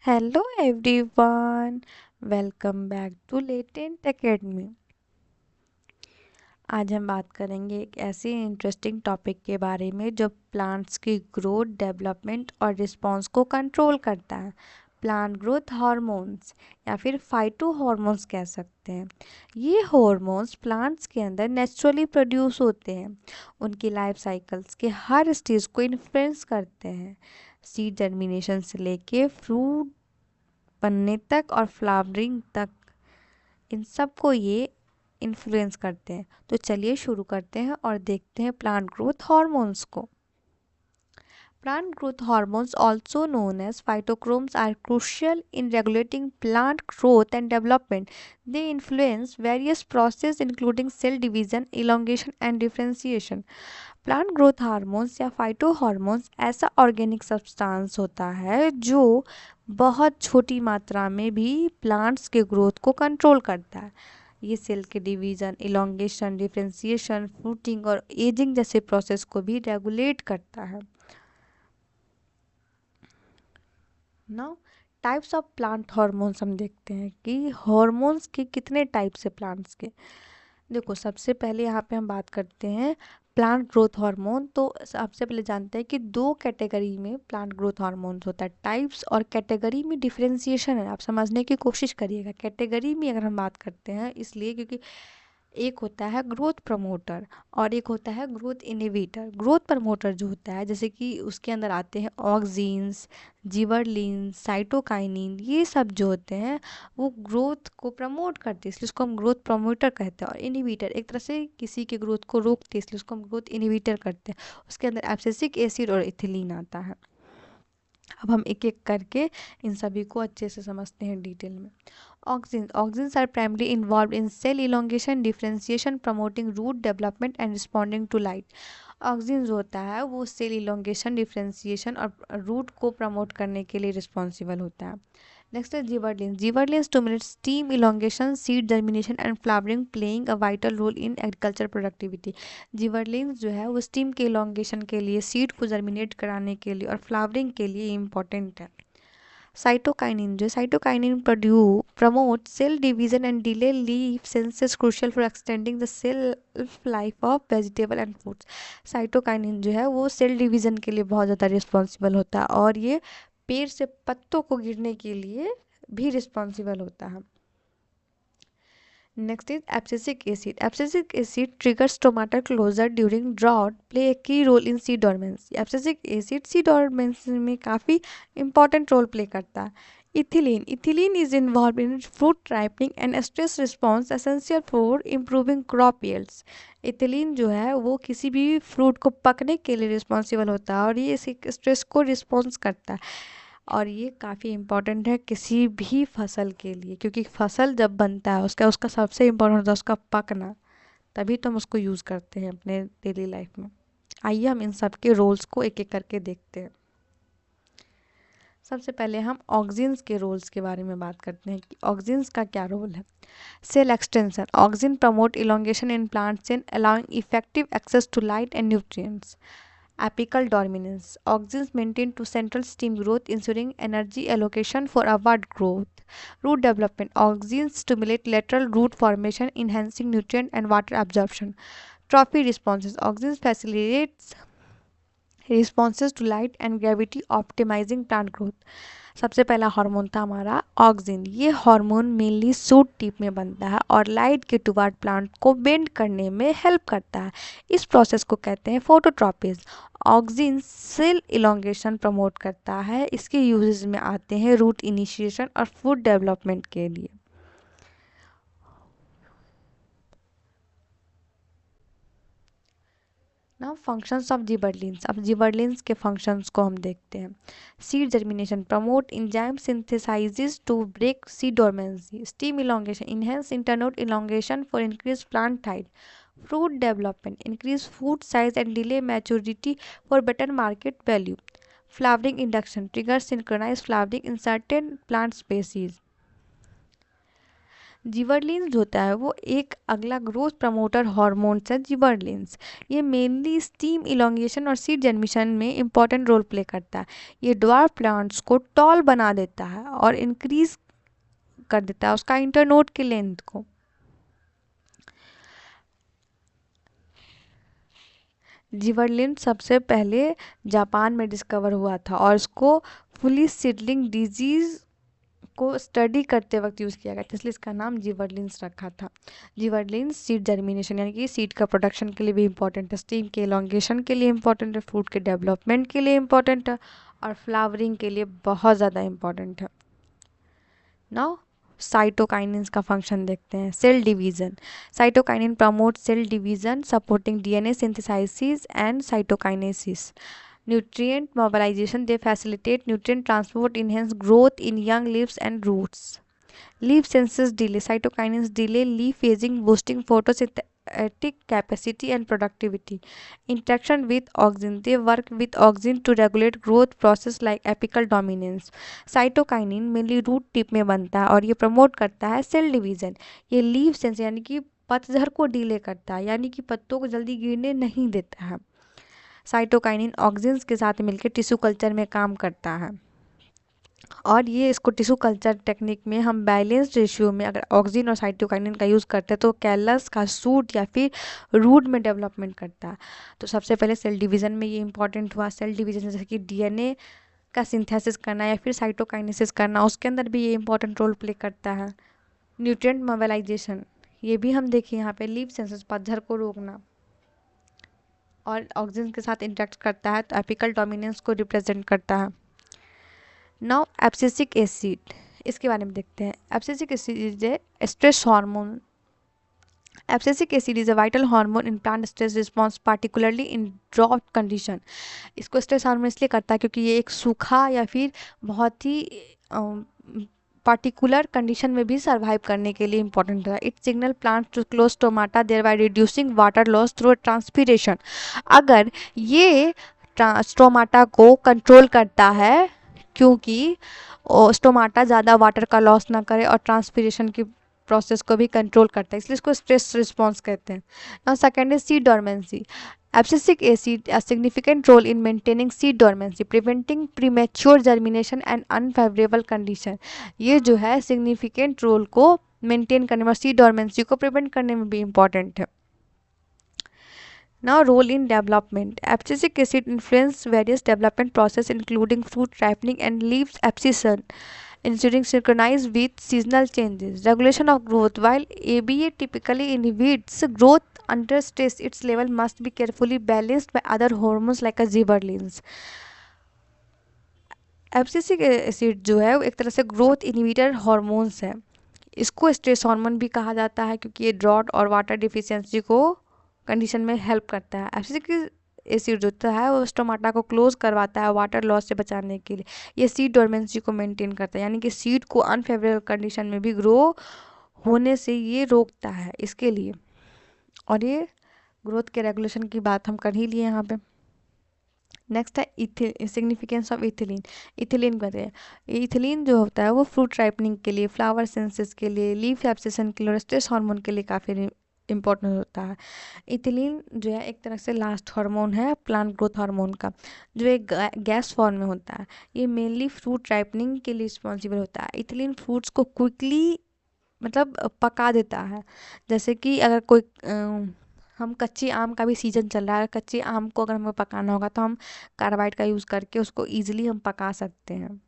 Hello everyone, welcome back to Latent Academy. आज हम बात करेंगे एक ऐसे इंटरेस्टिंग टॉपिक के बारे में जो प्लांट्स की ग्रोथ, डेवलपमेंट और रिस्पॉन्स को कंट्रोल करता है। प्लांट ग्रोथ हार्मोन्स या फिर फाइटो हार्मोन्स कह सकते हैं। ये हार्मोन्स प्लांट्स के अंदर नेचुरली प्रोड्यूस होते हैं। उनकी लाइफ साइकिल्स के हर स्टेज को इन्फ्लुएंस करते हैं। सीड जर्मिनेशन से लेके फ्रूट बनने तक और फ्लावरिंग तक, इन सब को ये इन्फ्लुएंस करते हैं। तो चलिए शुरू करते हैं और देखते हैं प्लांट ग्रोथ हार्मोन्स को। Plant growth hormones, also known as phytochromes, are crucial in regulating plant growth and development. They influence various processes including cell division, elongation and differentiation. Plant growth hormones या phyto hormones ऐसा organic substance होता है जो बहुत छोटी मात्रा में भी प्लांट्स के ग्रोथ को कंट्रोल करता है। ये सेल के डिवीजन, इलोंगेशन, डिफरेंशिएशन, फ्रूटिंग और एजिंग जैसे प्रोसेस को भी रेगुलेट करता है। Now types of plant hormones हम देखते हैं कि हार्मोन्स के कितने टाइप्स है प्लांट्स के। देखो, सबसे पहले यहाँ पे हम बात करते हैं प्लांट ग्रोथ हार्मोन। तो सबसे पहले जानते हैं कि दो कैटेगरी में प्लांट ग्रोथ हार्मोन्स होता है, टाइप्स और कैटेगरी में डिफरेंशिएशन है। आप समझने की कोशिश करिएगा। कैटेगरी में अगर हम बात करते हैं इसलिए क्योंकि एक होता है ग्रोथ प्रमोटर और एक होता है ग्रोथ इनहिबिटर। ग्रोथ प्रमोटर जो होता है, जैसे कि उसके अंदर आते हैं ऑक्सिन्स, जिबरलिन्स, साइटोकाइनिन, ये सब जो होते हैं वो ग्रोथ को प्रमोट करते हैं, इसलिए उसको हम ग्रोथ प्रमोटर कहते हैं। और इनहिबिटर एक तरह से किसी के ग्रोथ को रोकते हैं, इसलिए उसको हम ग्रोथ इनहिबिटर करते हैं। उसके अंदर एब्सिसिक एसिड और इथिलीन आता है। अब हम एक एक करके इन सभी को अच्छे से समझते हैं डिटेल में। Auxins are primarily involved in cell elongation, differentiation, promoting root development and responding to light. Auxin जो होता है वो सेल इलोंगेशन, डिफरेंशिएशन और रूट को प्रमोट करने के लिए रिस्पॉन्सिबल होता है। नेक्स्ट है gibberellin. Gibberellin stimulates stem elongation, seed germination and flowering, playing a vital role in agriculture productivity. Gibberellin जो है वो स्टीम के इलोंगेशन के लिए, सीड को जर्मिनेट कराने के लिए और फ्लावरिंग के लिए इम्पॉर्टेंट है। साइटोकाइनिन जो cytokinin promote cell division and delay leaf senescence, crucial for extending the shelf life of vegetable and fruits. Cytokinin जो है वो सेल डिवीजन के लिए बहुत ज़्यादा रिस्पॉन्सिबल होता है और ये पेड़ से पत्तों को गिरने के लिए भी रिस्पॉन्सिबल होता है। Next is abscisic acid. Abscisic acid triggers stomata closure during drought, play a key role in seed dormancy. Abscisic acid seed dormancy में काफ़ी important role play करता है। Ethylene. Ethylene is involved in fruit ripening and stress response essential for improving crop yields. Ethylene जो है वो किसी भी fruit को पकने के लिए रिस्पॉन्सिबल होता है और ये इसी स्ट्रेस को रिस्पॉन्स करता है। और ये काफ़ी इम्पॉर्टेंट है किसी भी फसल के लिए, क्योंकि फसल जब बनता है उसका उसका सबसे इम्पोर्टेंट होता है उसका पकना, तभी तो हम उसको यूज़ करते हैं अपने डेली लाइफ में। आइए हम इन सब के रोल्स को एक एक करके देखते हैं। सबसे पहले हम ऑक्सिन्स के रोल्स के बारे में बात करते हैं कि ऑक्सिन्स का क्या रोल है। Cell extension. Auxin promote elongation in plant cell allowing effective access to light and nutrients. Apical dominance. Auxins maintain to central stem growth, ensuring energy allocation for upward growth. Root development. Auxins stimulate lateral root formation, enhancing nutrient and water absorption. Trophy responses. Auxins facilitates responses to light and gravity, optimizing plant growth. सबसे पहला hormone था हमारा auxin. ये hormone mainly suit tip में बनता है और light के टुवर्ड प्लांट को बेंड करने में हेल्प करता है। इस प्रोसेस को कहते हैं phototropism. Auxin cell elongation promote करता है। इसके यूजेस में आते हैं रूट इनिशिएशन और फूड डेवलपमेंट के लिए। ना फंक्शंस ऑफ जिबरलिन्स। अब जिबरलिन्स के फंक्शंस को हम देखते हैं। Seed germination promote enzyme synthesises to break seed dormancy. Stem elongation enhance internode elongation for increase plant height. Fruit development increase fruit size and delay maturity for better market value. Flowering induction trigger synchronise flowering in certain plant species. Gibberellins होता है वो एक अगला growth promoter hormones है जिबरलिंस। ये mainly steam elongation और seed germination में important role play करता है। ये ड्वार्फ प्लांट्स को टॉल बना देता है और इंक्रीज कर देता है उसका इंटरनोड की लेंथ को। जिबरलिंस सबसे पहले जापान में डिस्कवर हुआ था और इसको फुली सीडलिंग डिजीज को स्टडी करते वक्त यूज़ किया गया था, इसलिए इसका नाम जिबरलिंस रखा था। जिबरलिंस सीड जर्मिनेशन यानी कि सीड का प्रोडक्शन के लिए भी इम्पॉर्टेंट है, स्टीम के एलोंगेशन के लिए इम्पॉर्टेंट है, फ्रूट के डेवलपमेंट के लिए इम्पॉर्टेंट है और फ्लावरिंग के लिए बहुत ज़्यादा इम्पॉर्टेंट है। नाउ साइटोकाइनिन्स का फंक्शन देखते हैं। Cell division, cytokinin promote cell division supporting DNA synthesis and cytokinesis. Nutrient mobilization, they facilitate nutrient transport, enhance growth in young leaves and roots. Leaf synthesis delay, cytokinins delay leaf phasing, boosting photosynthetic capacity and productivity. Interaction with auxin, they work with auxin to regulate growth process like apical dominance. Cytokinin mainly root tip में बनता है और ये promote करता है cell division. ये leaf sense यानी कि पतझड़ को डिले करता है, यानी कि पत्तों को जल्दी गिरने नहीं देता है। साइटोकाइनिन ऑक्सिन्स के साथ मिलकर टिश्यू कल्चर में काम करता है और ये इसको टिश्यू कल्चर टेक्निक में हम बैलेंस रेशियो में अगर ऑक्सिन और साइटोकाइनिन का यूज़ करते हैं तो कैलस का सूट या फिर रूट में डेवलपमेंट करता है। तो सबसे पहले सेल डिवीज़न में ये इंपॉर्टेंट हुआ। सेल डिवीज़न जैसे कि डीएनए का सिंथेसिस करना या फिर साइटोकाइनेसिस करना, उसके अंदर भी ये इंपॉर्टेंट रोल प्ले करता है। न्यूट्रिएंट मोबिलाइजेशन, ये भी हम देखें यहाँ पे लीफ सेंसस पतझड़ को रोकना और ऑक्सीजन के साथ इंटरेक्ट करता है तो एपिकल डोमिनेंस को रिप्रेजेंट करता है। नाउ एब्सिसिक एसिड, इसके बारे में देखते हैं। Abscisic acid is a stress hormone. Abscisic acid is a vital hormone in plant stress response particularly in drought condition. इसको स्ट्रेस हार्मोन इसलिए करता है क्योंकि ये एक सूखा या फिर बहुत ही पार्टिकुलर कंडीशन में भी सर्वाइव करने के लिए इंपॉर्टेंट है। It signal plant to close stomata thereby reducing water loss through transpiration. अगर ये स्टोमाटा को कंट्रोल करता है क्योंकि स्टोमाटा ज़्यादा वाटर का लॉस ना करे और ट्रांसपीरेशन की प्रोसेस को भी कंट्रोल करता है, इसलिए इसको स्ट्रेस रिस्पॉन्स कहते हैं। Now second is seed dormancy. Abscisic acid a significant role in maintaining seed dormancy, preventing premature germination and unfavorable condition. ये जो है significant role को maintain करने में, seed dormancy को prevent करने में भी important है। Now role in development. Abscisic acid influence various development process including fruit ripening and leaves abscission, ensuring synchronized with seasonal changes. Regulation of growth. While ABA typically inhibits growth under stress, its level must be carefully balanced by other hormones like a gibberellins. Abscisic acid जो है वो एक तरह से growth inhibitor hormones है। इसको stress hormone भी कहा जाता है क्योंकि ये ड्रॉट और वाटर डिफिशियंसी को कंडीशन में हेल्प करता है। एब्सिसिक एसिड जो होता है वो स्टोमाटा को क्लोज करवाता है वाटर लॉस से बचाने के लिए। ये सीड डोरमेंसी को मेंटेन करता है, यानी कि सीड को अनफेवरेबल कंडीशन में भी ग्रो होने से ये रोकता है इसके लिए। और ये ग्रोथ के रेगुलेशन की बात हम कर ही लिए यहाँ पे। नेक्स्ट है सिग्निफिकेंस ऑफ इथिलीन। इथिलीन कहते हैं, इथिलीन जो होता है वो फ्रूट राइपनिंग के लिए, फ्लावर सेंसेस के लिए, लीफ एब्सेशन के लिए और स्ट्रेस हार्मोन के लिए काफ़ी इम्पोर्टेंट होता है। इथिलीन जो है एक तरह से लास्ट हार्मोन है प्लांट ग्रोथ हार्मोन का, जो एक गैस फॉर्म में होता है। ये मेनली फ्रूट राइपनिंग के लिए रिस्पॉन्सिबल होता है। इथिलीन फ्रूट्स को क्विकली मतलब पका देता है। जैसे कि अगर कोई हम कच्ची आम का भी सीज़न चल रहा है, कच्चे आम को अगर हमें पकाना होगा तो हम कार्बाइड का यूज़ करके उसको ईजिली हम पका सकते हैं।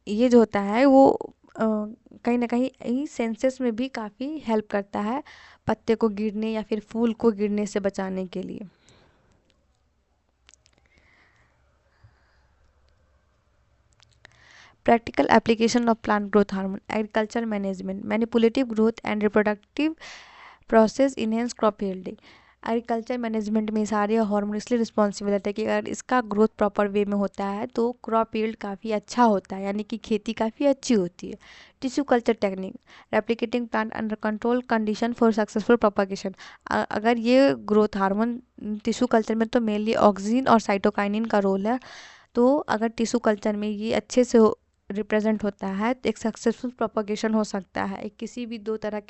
ये जो होता है वो कहीं ना कहीं सेंसेस में भी काफ़ी हेल्प करता है पत्ते को गिरने या फिर फूल को गिरने से बचाने के लिए। Practical application of plant growth hormone, agriculture management, manipulative growth and reproductive process enhance crop yielding. Agriculture management में सारे हार्मोन इसलिए रिस्पॉन्सिबल रहते हैं कि अगर इसका ग्रोथ प्रॉपर वे में होता है तो क्रॉप यील्ड काफ़ी अच्छा होता है, यानी कि खेती काफ़ी अच्छी होती है। Tissue culture technique, replicating plant under control condition for successful propagation. अगर ये ग्रोथ हार्मोन टिश्यू कल्चर में तो मेनली ऑक्सीजन और साइटोकाइनिन का रोल है, तो अगर टिश्यू कल्चर में ये अच्छे से रिप्रेजेंट होता है तो एक सक्सेसफुल प्रोपगेशन हो सकता है। एक किसी भी दो तरह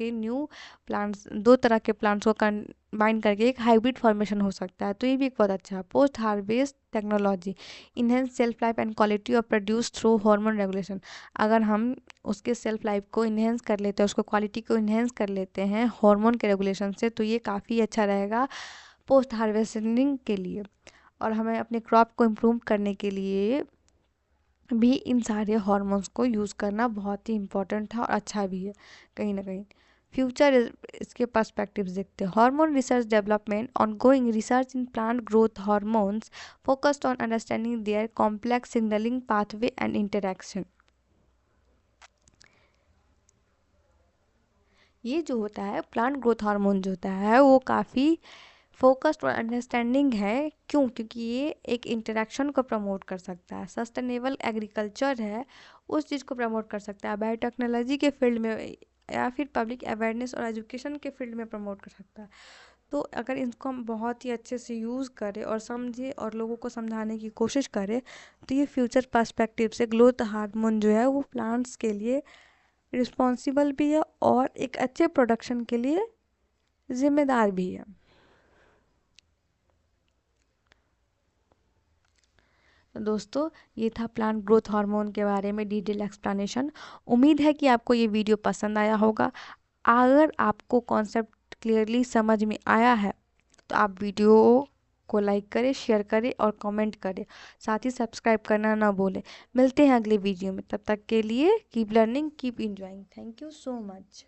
के प्लांट्स को कंबाइन करके एक हाइब्रिड फॉर्मेशन हो सकता है, तो ये भी एक बहुत अच्छा है। Post harvest technology enhance self life and quality of produce through hormone regulation. अगर हम उसके सेल्फ लाइफ को इन्हेंस कर लेते हैं, उसको क्वालिटी को इन्हेंस कर लेते हैं हार्मोन के रेगुलेशन से, तो ये काफ़ी अच्छा रहेगा पोस्ट हार्वेस्टिंग के लिए। और हमें अपने क्रॉप को इम्प्रूव करने के लिए भी इन सारे हार्मोन्स को यूज़ करना बहुत ही इम्पोर्टेंट है और अच्छा भी है कहीं ना कहीं। फ्यूचर इसके पर्सपेक्टिव्स देखते हैं। Hormone research development ongoing research in plant growth hormones focused on understanding their complex signalling pathway and interaction. ये जो होता है प्लांट ग्रोथ हार्मोन जो होता है वो काफ़ी फोकस्ड और अंडरस्टैंडिंग है। क्यों? क्योंकि ये एक इंटरेक्शन को प्रमोट कर सकता है। सस्टेनेबल एग्रीकल्चर है उस चीज़ को प्रमोट कर सकता है। बायोटेक्नोलॉजी के फील्ड में या फिर पब्लिक अवेयरनेस और एजुकेशन के फील्ड में प्रमोट कर सकता है। तो अगर इसको हम बहुत ही अच्छे से यूज़ करें और समझें और लोगों को समझाने की कोशिश करें तो ये फ्यूचर पर्सपेक्टिव से ग्रोथ हार्मोन जो है वो प्लांट्स के लिए रिस्पॉन्सिबल भी है और एक अच्छे प्रोडक्शन के लिए जिम्मेदार भी है। तो दोस्तों ये था प्लांट ग्रोथ हार्मोन के बारे में डिटेल एक्सप्लेनेशन। उम्मीद है कि आपको ये वीडियो पसंद आया होगा। अगर आपको कॉन्सेप्ट क्लियरली समझ में आया है तो आप वीडियो को लाइक करें, शेयर करें और कमेंट करें। साथ ही सब्सक्राइब करना ना भूलें। मिलते हैं अगले वीडियो में, तब तक के लिए keep learning keep enjoying. Thank you so much.